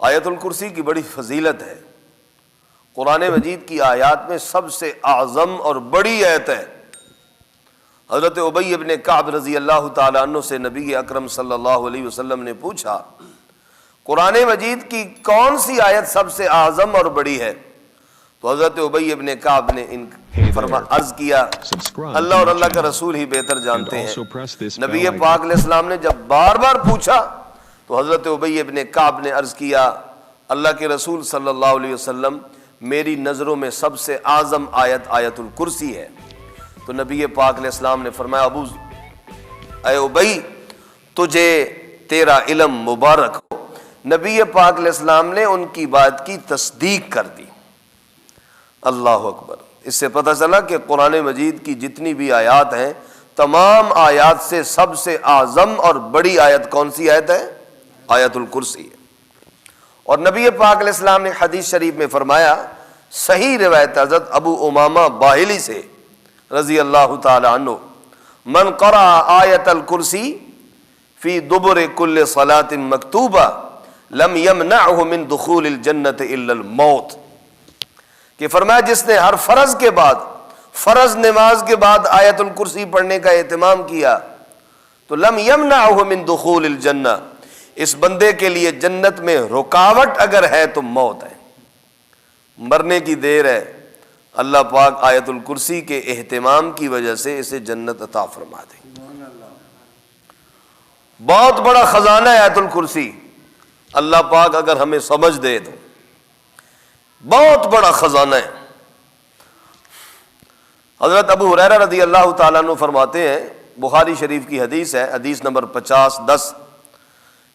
آیت الکرسی کی بڑی فضیلت ہے، قرآن مجید کی آیات میں سب سے اعظم اور بڑی آیت ہے۔ حضرت ابی ابن کعب رضی اللہ تعالیٰ عنہ سے نبی اکرم صلی اللہ علیہ وسلم نے پوچھا قرآن مجید کی کون سی آیت سب سے اعظم اور بڑی ہے؟ تو حضرت ابی ابن کعب نے عرض کیا اللہ اور اللہ کا رسول ہی بہتر جانتے ہیں۔ نبی پاک علیہ السلام نے جب بار بار پوچھا تو حضرت ابی ابن کعب نے عرض کیا اللہ کے رسول صلی اللہ علیہ وسلم میری نظروں میں سب سے اعظم آیت آیت الکرسی ہے۔ تو نبی پاک علیہ السلام نے فرمایا اے ابی تجھے تیرا علم مبارک ہو۔ نبی پاک علیہ السلام نے ان کی بات کی تصدیق کر دی۔ اللہ اکبر۔ اس سے پتہ چلا کہ قرآن مجید کی جتنی بھی آیات ہیں تمام آیات سے سب سے اعظم اور بڑی آیت کون سی آیت ہے؟ آیت الکرسی ہے۔ اور نبی پاک علیہ السلام نے حدیث شریف میں فرمایا، صحیح روایت حضرت ابو امامہ باہلی سے رضی اللہ تعالی عنہ، من قرأ آیت الکرسی فی دبر کل صلاۃ مکتوبہ لم یمنعہ من دخول الجنت الا الموت، کہ فرمایا جس نے ہر فرض کے بعد، فرض نماز کے بعد آیت الکرسی پڑھنے کا اہتمام کیا تو لم یمنعہ من دخول الجنہ، اس بندے کے لیے جنت میں رکاوٹ اگر ہے تو موت ہے، مرنے کی دیر ہے، اللہ پاک آیت الکرسی کے اہتمام کی وجہ سے اسے جنت عطا فرما دے۔ بہت بڑا خزانہ ہے آیت الکرسی، اللہ پاک اگر ہمیں سمجھ دے تو بہت بڑا خزانہ ہے۔ حضرت ابو ہریرہ رضی اللہ تعالیٰ عنہ فرماتے ہیں، بخاری شریف کی حدیث ہے، حدیث نمبر 50-10،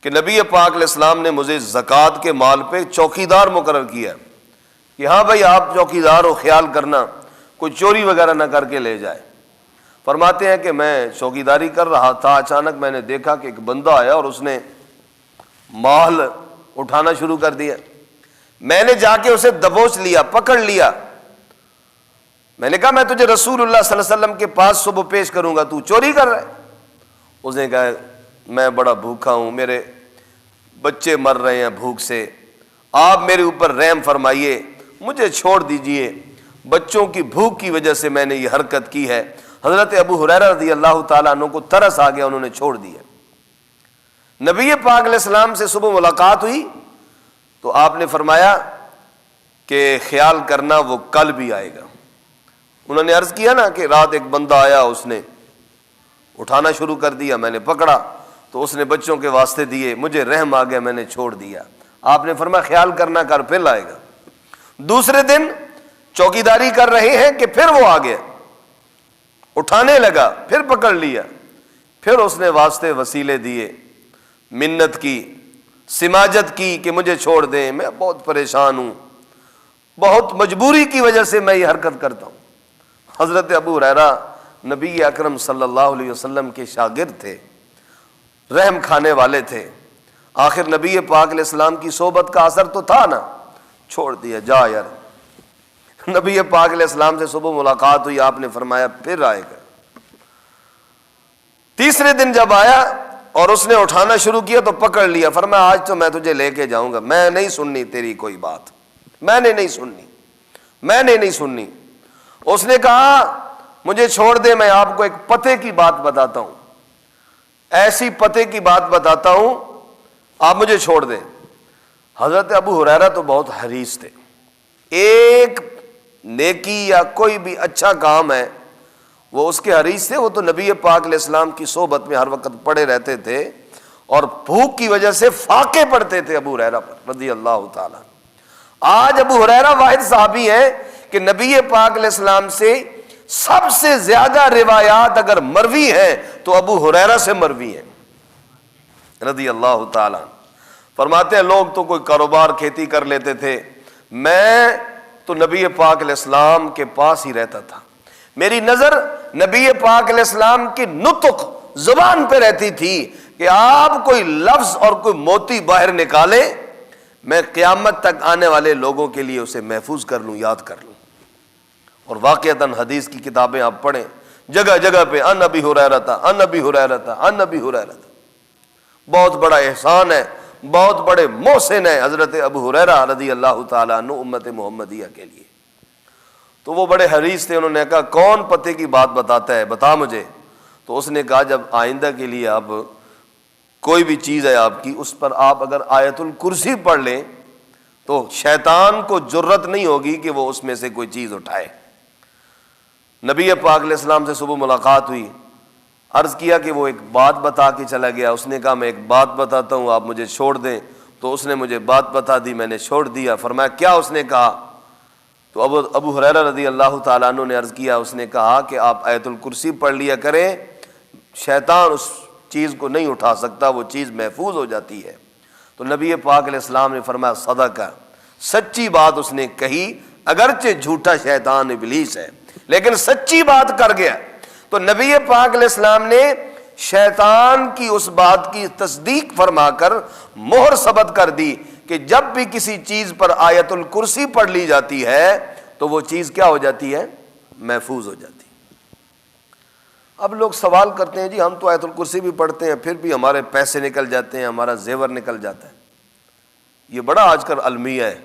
کہ نبی پاک علیہ السلام نے مجھے زکوٰۃ کے مال پہ چوکیدار مقرر کیا کہ ہاں بھائی آپ چوکیدار ہو، خیال کرنا کوئی چوری وغیرہ نہ کر کے لے جائے۔ فرماتے ہیں کہ میں چوکیداری کر رہا تھا، اچانک میں نے دیکھا کہ ایک بندہ آیا اور اس نے مال اٹھانا شروع کر دیا۔ میں نے جا کے اسے دبوچ لیا، پکڑ لیا۔ میں نے کہا میں تجھے رسول اللہ صلی اللہ علیہ وسلم کے پاس صبح پیش کروں گا، تو چوری کر رہا ہے؟ اس نے کہا میں بڑا بھوکا ہوں، میرے بچے مر رہے ہیں بھوک سے، آپ میرے اوپر رحم فرمائیے، مجھے چھوڑ دیجئے، بچوں کی بھوک کی وجہ سے میں نے یہ حرکت کی ہے۔ حضرت ابو ہریرہ رضی اللہ تعالیٰ عنہ کو ترس آ گیا، انہوں نے چھوڑ دیا۔ نبی پاک علیہ السلام سے صبح ملاقات ہوئی تو آپ نے فرمایا کہ خیال کرنا وہ کل بھی آئے گا۔ انہوں نے عرض کیا نا کہ رات ایک بندہ آیا، اس نے اٹھانا شروع کر دیا، میں نے پکڑا تو اس نے بچوں کے واسطے دیے، مجھے رحم آ گیا، میں نے چھوڑ دیا۔ آپ نے فرمایا خیال کرنا کر پھر لائے گا۔ دوسرے دن چوکیداری کر رہے ہیں کہ پھر وہ آ گیا، اٹھانے لگا، پھر پکڑ لیا، پھر اس نے واسطے وسیلے دیے، منت کی، سماجت کی کہ مجھے چھوڑ دیں، میں بہت پریشان ہوں، بہت مجبوری کی وجہ سے میں یہ حرکت کرتا ہوں۔ حضرت ابو ہریرہ نبی اکرم صلی اللہ علیہ وسلم کے شاگرد تھے، رحم کھانے والے تھے، آخر نبی پاک علیہ السلام کی صحبت کا اثر تو تھا نا، چھوڑ دیا، جا یار۔ نبی پاک علیہ السلام سے صبح ملاقات ہوئی، آپ نے فرمایا پھر آئے گا۔ تیسرے دن جب آیا اور اس نے اٹھانا شروع کیا تو پکڑ لیا، فرمایا آج تو میں تجھے لے کے جاؤں گا، میں نہیں سننی تیری کوئی بات، میں نے نہیں سننی۔ اس نے کہا مجھے چھوڑ دے، میں آپ کو ایک پتے کی بات بتاتا ہوں، ایسی پتے کی بات بتاتا ہوں، آپ مجھے چھوڑ دیں۔ حضرت ابو ہریرہ تو بہت حریص تھے، ایک نیکی یا کوئی بھی اچھا کام ہے وہ اس کے حریص تھے، وہ تو نبی پاک علیہ السلام کی صحبت میں ہر وقت پڑے رہتے تھے اور بھوک کی وجہ سے فاقے پڑتے تھے ابو ہریرہ پر رضی اللہ تعالیٰ۔ آج ابو ہریرہ واحد صحابی ہیں کہ نبی پاک علیہ السلام سے سب سے زیادہ روایات اگر مروی ہیں تو ابو ہریرہ سے مروی ہیں رضی اللہ تعالیٰ۔ فرماتے ہیں لوگ تو کوئی کاروبار کھیتی کر لیتے تھے، میں تو نبی پاک علیہ السلام کے پاس ہی رہتا تھا، میری نظر نبی پاک علیہ السلام کی نطق زبان پہ رہتی تھی کہ آپ کوئی لفظ اور کوئی موتی باہر نکالے، میں قیامت تک آنے والے لوگوں کے لیے اسے محفوظ کر لوں، یاد کر لوں۔ اور واقعتاً حدیث کی کتابیں آپ پڑھیں، جگہ جگہ پہ ان ابی ہریرہ، ان ابی ہریرہ، ان ابی ہریرہ۔ بہت بڑا احسان ہے بہت بڑے محسن ہیں حضرت ابو ہریرہ رضی اللہ تعالیٰ عنہ امت محمدیہ کے لیے۔ تو وہ بڑے حریص تھے، انہوں نے کہا کون پتے کی بات بتاتا ہے، بتا مجھے۔ تو اس نے کہا جب آئندہ کے لیے آپ کوئی بھی چیز ہے آپ کی، اس پر آپ اگر آیت الکرسی پڑھ لیں تو شیطان کو جرت نہیں ہوگی کہ وہ اس میں سے کوئی چیز اٹھائے۔ نبی پاک علیہ السلام سے صبح ملاقات ہوئی، عرض کیا کہ وہ ایک بات بتا کے چلا گیا۔ اس نے کہا میں ایک بات بتاتا ہوں، آپ مجھے چھوڑ دیں۔ تو اس نے مجھے بات بتا دی، میں نے چھوڑ دیا۔ فرمایا کیا؟ اس نے کہا، تو ابو ہریرہ رضی اللہ تعالیٰ عنہ نے عرض کیا، اس نے کہا کہ آپ آیت الکرسی پڑھ لیا کریں، شیطان اس چیز کو نہیں اٹھا سکتا، وہ چیز محفوظ ہو جاتی ہے۔ تو نبی پاک علیہ السلام نے فرمایا صدقہ، سچی بات اس نے کہی، اگرچہ جھوٹا شیطان ابلیس ہے لیکن سچی بات کر گیا۔ تو نبی پاک علیہ السلام نے شیطان کی اس بات کی تصدیق فرما کر مہر ثبت کر دی کہ جب بھی کسی چیز پر آیت الکرسی پڑھ لی جاتی ہے تو وہ چیز کیا ہو جاتی ہے؟ محفوظ ہو جاتی ہے۔ اب لوگ سوال کرتے ہیں جی ہم تو آیت الکرسی بھی پڑھتے ہیں پھر بھی ہمارے پیسے نکل جاتے ہیں، ہمارا زیور نکل جاتا ہے۔ یہ بڑا آج کل المیہ ہے،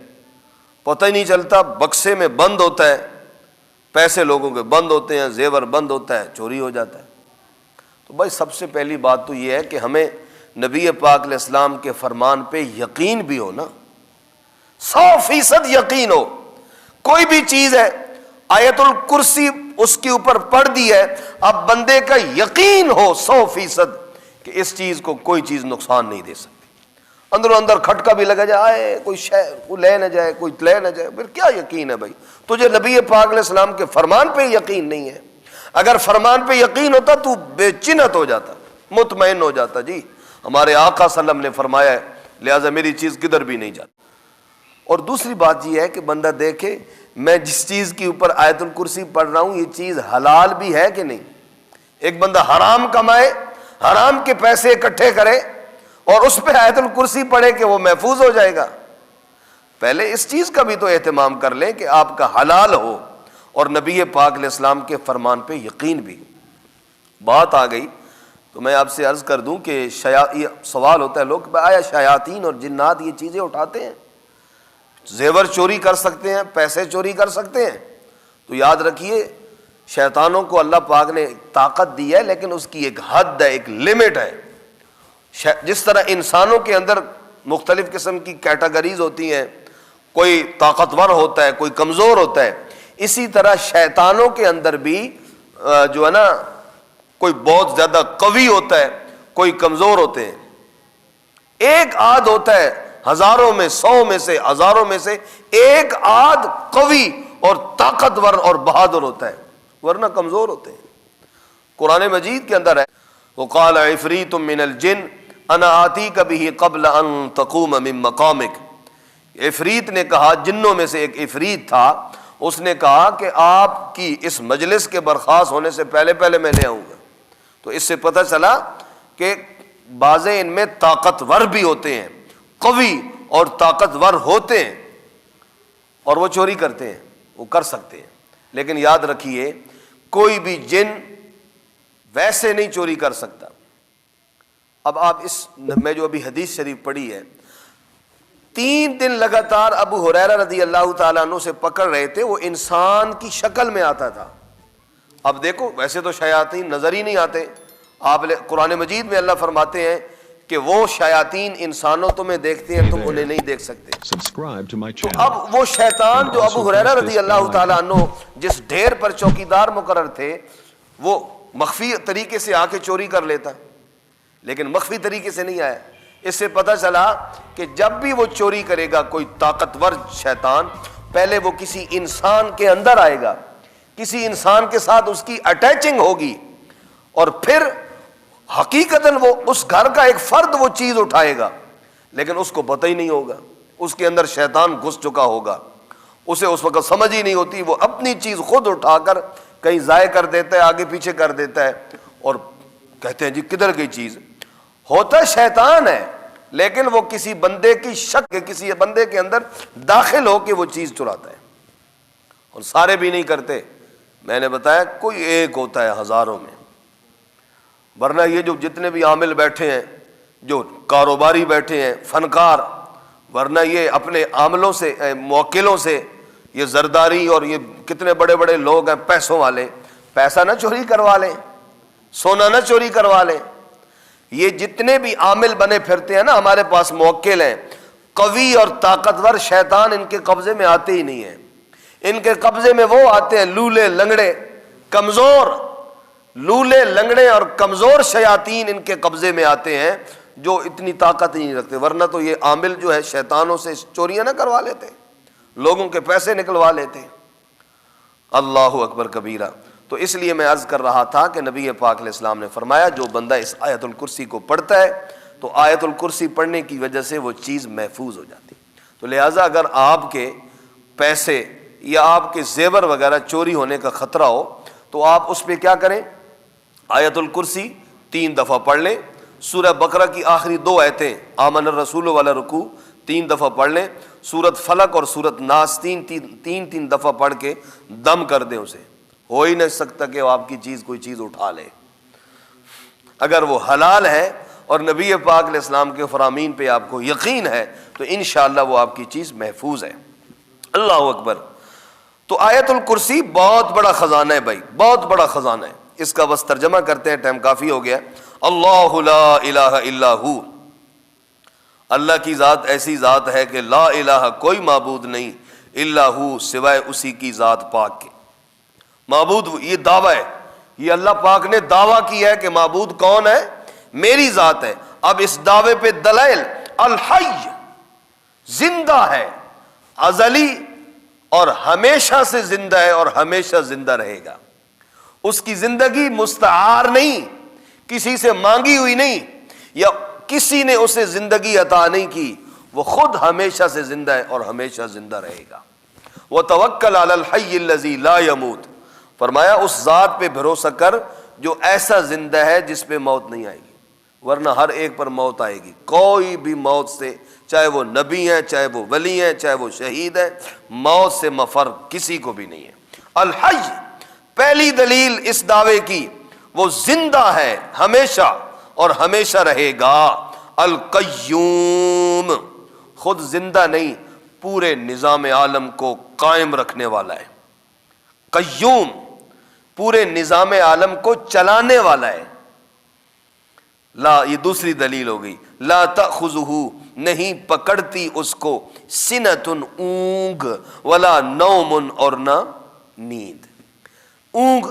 پتہ ہی نہیں چلتا، بکسے میں بند ہوتا ہے، پیسے لوگوں کے بند ہوتے ہیں، زیور بند ہوتا ہے، چوری ہو جاتا ہے۔ تو بھائی سب سے پہلی بات تو یہ ہے کہ ہمیں نبی پاک علیہ السلام کے فرمان پہ یقین بھی ہو نا، 100% یقین ہو۔ کوئی بھی چیز ہے، آیت الکرسی اس کے اوپر پڑھ دی ہے، اب بندے کا یقین ہو 100% کہ اس چیز کو کوئی چیز نقصان نہیں دے سکتی۔ اندروں اندر کھٹکا بھی لگا جائے، کوئی شے کو لے نہ جائے، کوئی لے نہ جائے، پھر کیا یقین ہے بھائی؟ تجھے نبی پاک علیہ السلام کے فرمان پہ یقین نہیں ہے۔ اگر فرمان پہ یقین ہوتا تو بے چنت ہو جاتا، مطمئن ہو جاتا، جی ہمارے آقا صلی اللہ علیہ وسلم نے فرمایا ہے لہٰذا میری چیز کدھر بھی نہیں جاتی۔ اور دوسری بات یہ ہے کہ بندہ دیکھے میں جس چیز کے اوپر آیت الکرسی پڑھ رہا ہوں یہ چیز حلال بھی ہے کہ نہیں۔ ایک بندہ حرام کمائے، حرام کے پیسے اکٹھے کرے اور اس پہ آیت الکرسی پڑھے کہ وہ محفوظ ہو جائے گا، پہلے اس چیز کا بھی تو اہتمام کر لیں کہ آپ کا حلال ہو اور نبی پاک علیہ السلام کے فرمان پہ یقین بھی۔ بات آ گئی تو میں آپ سے عرض کر دوں کہ سوال ہوتا ہے لوگ آیا شیاطین اور جنات یہ چیزیں اٹھاتے ہیں، زیور چوری کر سکتے ہیں، پیسے چوری کر سکتے ہیں؟ تو یاد رکھیے شیطانوں کو اللہ پاک نے طاقت دی ہے لیکن اس کی ایک حد ہے، ایک لمٹ ہے۔ جس طرح انسانوں کے اندر مختلف قسم کی کیٹیگریز ہوتی ہیں، کوئی طاقتور ہوتا ہے، کوئی کمزور ہوتا ہے، اسی طرح شیطانوں کے اندر بھی جو ہے نا کوئی بہت زیادہ قوی ہوتا ہے، کوئی کمزور ہوتے ہیں۔ ایک آدھ ہوتا ہے ہزاروں میں، 100 میں سے، ہزاروں میں سے ایک آدھ قوی اور طاقتور اور بہادر ہوتا ہے، ورنہ کمزور ہوتے ہیں۔ قرآن مجید کے اندر ہے وقال عفریت من الجن انا آتیک بہ قبل ان تقوم من مقامک۔ عفریت نے کہا، جنوں میں سے ایک عفریت تھا، اس نے کہا کہ آپ کی اس مجلس کے برخاست ہونے سے پہلے پہلے میں لے آؤں گا۔ تو اس سے پتہ چلا کہ بعض ان میں طاقتور بھی ہوتے ہیں، قوی اور طاقتور ہوتے ہیں اور وہ چوری کرتے ہیں، وہ کر سکتے ہیں۔ لیکن یاد رکھیے کوئی بھی جن ویسے نہیں چوری کر سکتا۔ اب آپ اس میں جو ابھی حدیث شریف پڑھی ہے، 3 دن لگاتار ابو ہریرہ رضی اللہ تعالیٰ عنہ سے پکڑ رہے تھے، وہ انسان کی شکل میں آتا تھا۔ اب دیکھو ویسے تو شیاطین نظر ہی نہیں آتے، آپ قرآن مجید میں اللہ فرماتے ہیں کہ وہ شیاطین انسانوں تمہیں دیکھتے ہیں، تم انہیں نہیں دیکھ سکتے۔ تو اب وہ شیطان جو ابو ہریرہ رضی اللہ تعالیٰ عنہ جس ڈھیر پر چوکیدار مقرر تھے، وہ مخفی طریقے سے آ کے چوری کر لیتا، لیکن مخفی طریقے سے نہیں آیا۔ اس سے پتہ چلا کہ جب بھی وہ چوری کرے گا کوئی طاقتور شیطان، پہلے وہ کسی انسان کے اندر آئے گا، کسی انسان کے ساتھ اس کی اٹیچنگ ہوگی، اور پھر حقیقتاً وہ اس گھر کا ایک فرد وہ چیز اٹھائے گا، لیکن اس کو پتہ ہی نہیں ہوگا، اس کے اندر شیطان گھس چکا ہوگا، اسے اس وقت سمجھ ہی نہیں ہوتی، وہ اپنی چیز خود اٹھا کر کہیں ضائع کر دیتا ہے، آگے پیچھے کر دیتا ہے، اور کہتے ہیں جی کدھر گئی چیز؟ ہوتا شیطان ہے لیکن وہ کسی بندے کی شک، کسی بندے کے اندر داخل ہو کے وہ چیز چراتا ہے، اور سارے بھی نہیں کرتے۔ میں نے بتایا کوئی ایک ہوتا ہے ہزاروں میں، ورنہ یہ جو جتنے بھی عامل بیٹھے ہیں جو کاروباری بیٹھے ہیں، فنکار، ورنہ یہ اپنے عاملوں سے، موکلوں سے، یہ زرداری اور یہ کتنے بڑے بڑے لوگ ہیں پیسوں والے، پیسہ نہ چوری کروا لیں، سونا نہ چوری کروا لیں۔ یہ جتنے بھی عامل بنے پھرتے ہیں نا، ہمارے پاس موکل ہیں، قوی اور طاقتور، شیطان ان کے قبضے میں آتے ہی نہیں ہیں۔ ان کے قبضے میں وہ آتے ہیں لولے لنگڑے، کمزور، لولے لنگڑے اور کمزور شیاطین ان کے قبضے میں آتے ہیں، جو اتنی طاقت ہی نہیں رکھتے۔ ورنہ تو یہ عامل جو ہے شیطانوں سے چوریاں نہ کروا لیتے، لوگوں کے پیسے نکلوا لیتے۔ اللہ اکبر کبیرہ۔ تو اس لیے میں عرض کر رہا تھا کہ نبی پاک علیہ السلام نے فرمایا جو بندہ اس آیت الکرسی کو پڑھتا ہے تو آیت الکرسی پڑھنے کی وجہ سے وہ چیز محفوظ ہو جاتی۔ تو لہٰذا اگر آپ کے پیسے یا آپ کے زیور وغیرہ چوری ہونے کا خطرہ ہو تو آپ اس پہ کیا کریں، آیت الکرسی 3 دفعہ پڑھ لیں، سورہ بقرہ کی آخری 2 آیتیں آمن الرسول والا رکوع 3 دفعہ پڑھ لیں، سورۃ فلق اور سورۃ ناس تین دفعہ پڑھ کے دم کر دیں اسے۔ ہو ہی نہیں سکتا کہ وہ آپ کی چیز کوئی چیز اٹھا لے۔ اگر وہ حلال ہے اور نبی پاک علیہ السلام کے فرامین پہ آپ کو یقین ہے تو انشاءاللہ وہ آپ کی چیز محفوظ ہے۔ اللہ اکبر۔ تو آیت الکرسی بہت بڑا خزانہ ہے بھائی، بہت بڑا خزانہ ہے۔ اس کا بس ترجمہ کرتے ہیں، ٹائم کافی ہو گیا۔ اللہ لا الہ الا ہو، اللہ کی ذات ایسی ذات ہے کہ لا الہ کوئی معبود نہیں، الا ہو سوائے اسی کی ذات پاک کے۔ معبود یہ دعویٰ ہے، یہ اللہ پاک نے دعویٰ کیا ہے کہ معبود کون ہے، میری ذات ہے۔ اب اس دعوے پہ دلائل، الحی زندہ ہے، ازلی اور ہمیشہ سے زندہ ہے اور ہمیشہ زندہ رہے گا۔ اس کی زندگی مستعار نہیں، کسی سے مانگی ہوئی نہیں، یا کسی نے اسے زندگی عطا نہیں کی، وہ خود ہمیشہ سے زندہ ہے اور ہمیشہ زندہ رہے گا۔ وَتَوَكَّلْ عَلَى الْحَيِّ الَّذِي لَا يَمُوتُ، فرمایا اس ذات پہ بھروسہ کر جو ایسا زندہ ہے جس پہ موت نہیں آئے گی، ورنہ ہر ایک پر موت آئے گی۔ کوئی بھی موت سے، چاہے وہ نبی ہیں، چاہے وہ ولی ہیں، چاہے وہ شہید ہیں، موت سے مفر کسی کو بھی نہیں ہے۔ الحی، پہلی دلیل اس دعوے کی، وہ زندہ ہے ہمیشہ اور ہمیشہ رہے گا۔ القیوم، خود زندہ نہیں، پورے نظام عالم کو قائم رکھنے والا ہے۔ قیوم، پورے نظام عالم کو چلانے والا ہے۔ لا، یہ دوسری دلیل ہو گئی۔ لا تأخذہ، نہیں پکڑتی اس کو، سنۃ اونگ، ولا نوم اور نہ نیند۔ اونگ،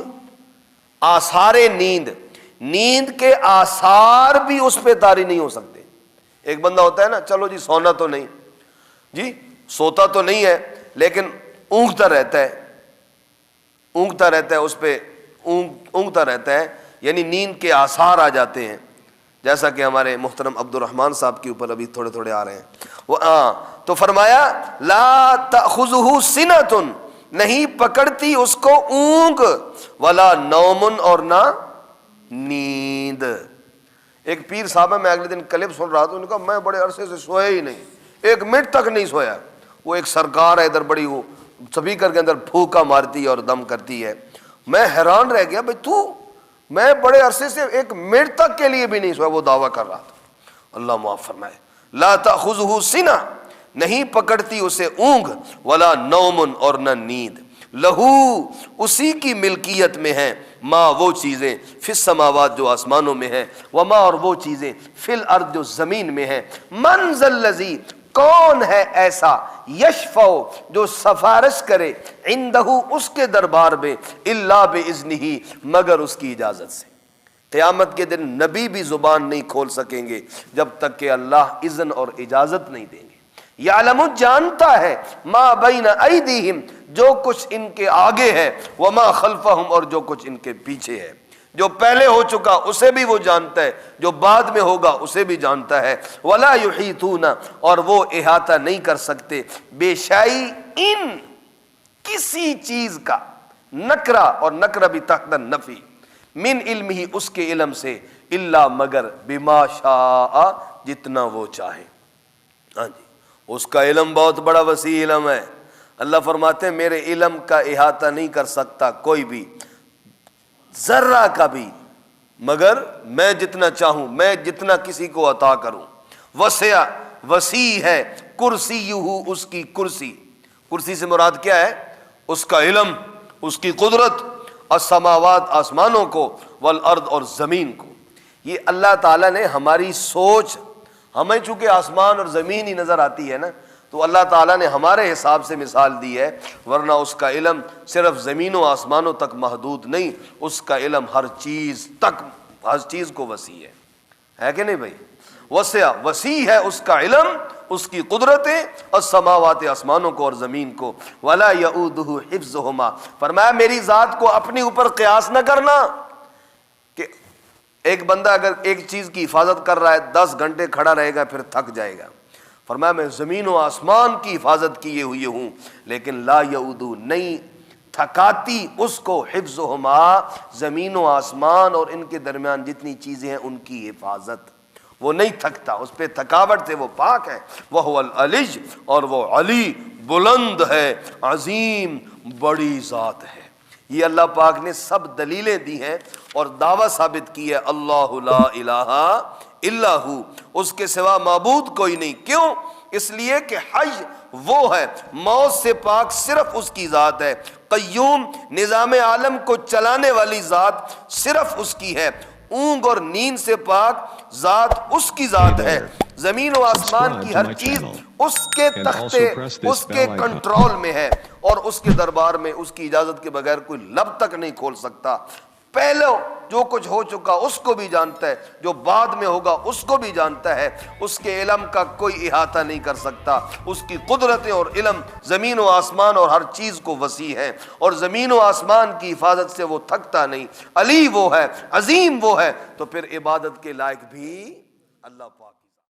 آثار نیند، نیند کے آثار بھی اس پہ طاری نہیں ہو سکتے۔ ایک بندہ ہوتا ہے نا، چلو جی سونا تو نہیں، جی سوتا تو نہیں ہے لیکن اونگتا رہتا ہے، اونگتا رہتا ہے، اس پہ اونگتا رہتا ہے، یعنی نیند کے آثار آ جاتے ہیں، جیسا کہ ہمارے محترم عبد الرحمن صاحب کے اوپر ابھی تھوڑے تھوڑے آ رہے ہیں۔ وہ تو فرمایا لا تأخذہ سنۃ، نہیں پکڑتی اس کو اونگ، ولا نوم اور نہ نیند۔ ایک پیر صاحب ہے، میں اگلے دن کلپ سن رہا تھا، انہوں نے کہا میں بڑے عرصے سے سویا ہی نہیں، 1 منٹ تک نہیں سویا۔ وہ ایک سرکار ہے ادھر، بڑی وہ سپیکر کے اندر پھونکا مارتی ہے اور دم کرتی ہے۔ میں حیران رہ گیا، بھائی تو، میں بڑے عرصے سے 1 منٹ تک کے لیے بھی نہیں سویا، وہ دعویٰ کر رہا تھا۔ اللہ معاف فرمائے۔ لا تأخذہ سنہ، نہیں پکڑتی اسے اونگ، ولا نوم اور نہ نیند۔ لہو، اسی کی ملکیت میں ہیں، ما وہ چیزیں، فی السماوات جو آسمانوں میں ہیں، وما اور وہ چیزیں، فی الارض جو زمین میں ہیں۔ من ذا الذی، کون ہے ایسا، یشفع جو سفارش کرے، عندہ اس کے دربار میں، الا باذنہ مگر اس کی اجازت سے۔ قیامت کے دن نبی بھی زبان نہیں کھول سکیں گے جب تک کہ اللہ اذن اور اجازت نہیں دیں گے۔ یعلم، جانتا ہے، ما بین ایدیہم، جو کچھ ان کے آگے ہے، وما خلفہم اور جو کچھ ان کے پیچھے ہے۔ جو پہلے ہو چکا اسے بھی وہ جانتا ہے، جو بعد میں ہوگا اسے بھی جانتا ہے۔ ولا یحیطون، اور وہ احاطہ نہیں کر سکتے، بے شیء، کسی چیز کا، نکرہ اور نکرہ بھی تحت النفی، من علمہ اس کے علم سے، الا مگر بما شاء جتنا وہ چاہے۔ ہاں جی، اس کا علم بہت بڑا وسیع علم ہے۔ اللہ فرماتے ہیں میرے علم کا احاطہ نہیں کر سکتا کوئی بھی، ذرہ کا بھی، مگر میں جتنا چاہوں، میں جتنا کسی کو عطا کروں۔ وسع، وسیع ہے، کرسیہ، اس کی کرسی، کرسی سے مراد کیا ہے؟ اس کا علم، اس کی قدرت، السماوات آسمانوں کو، والارض اور زمین کو۔ یہ اللہ تعالیٰ نے ہماری سوچ، ہمیں چونکہ آسمان اور زمین ہی نظر آتی ہے نا، تو اللہ تعالیٰ نے ہمارے حساب سے مثال دی ہے، ورنہ اس کا علم صرف زمین و آسمانوں تک محدود نہیں، اس کا علم ہر چیز تک، ہر چیز کو وسیع ہے کہ نہیں بھائی؟ وسع، وسیع ہے اس کا علم، اس کی قدرتیں، السماوات آسمانوں کو اور زمین کو، ولا یؤودہ حفظہما، فرمایا میری ذات کو اپنے اوپر قیاس نہ کرنا کہ ایک بندہ اگر ایک چیز کی حفاظت کر رہا ہے 10 گھنٹے کھڑا رہے گا پھر تھک جائے گا، فرمایا میں زمین و آسمان کی حفاظت کیے ہوئے ہوں، لیکن لا یؤودہ، نہیں تھکاتی اس کو حفظہما، زمین و آسمان اور ان کے درمیان جتنی چیزیں ہیں ان کی حفاظت، وہ نہیں تھکتا، اس پہ تھکاوٹ سے وہ پاک ہے۔ وہو العلی، اور وہ علی بلند ہے، عظیم بڑی ذات ہے۔ یہ اللہ پاک نے سب دلیلیں دی ہیں اور دعویٰ ثابت کی ہے، اللہ لا الہ الا ہو، اس کے سوا معبود کوئی نہیں۔ کیوں؟ اس لیے کہ حی وہ ہے، موت سے پاک صرف اس کی ذات ہے، قیوم نظام عالم کو چلانے والی ذات صرف اس کی ہے، اونگ اور نیند سے پاک ذات اس کی ذات ہے، زمین و آسمان کی ہر چیز اس کے تختے، اس کے کنٹرول میں ہے، اور اس کے دربار میں اس کی اجازت کے بغیر کوئی لب تک نہیں کھول سکتا۔ پہلے جو کچھ ہو چکا اس کو بھی جانتا ہے، جو بعد میں ہوگا اس کو بھی جانتا ہے، اس کے علم کا کوئی احاطہ نہیں کر سکتا، اس کی قدرتیں اور علم زمین و آسمان اور ہر چیز کو وسیع ہے، اور زمین و آسمان کی حفاظت سے وہ تھکتا نہیں، علی وہ ہے، عظیم وہ ہے، تو پھر عبادت کے لائق بھی اللہ پاک۔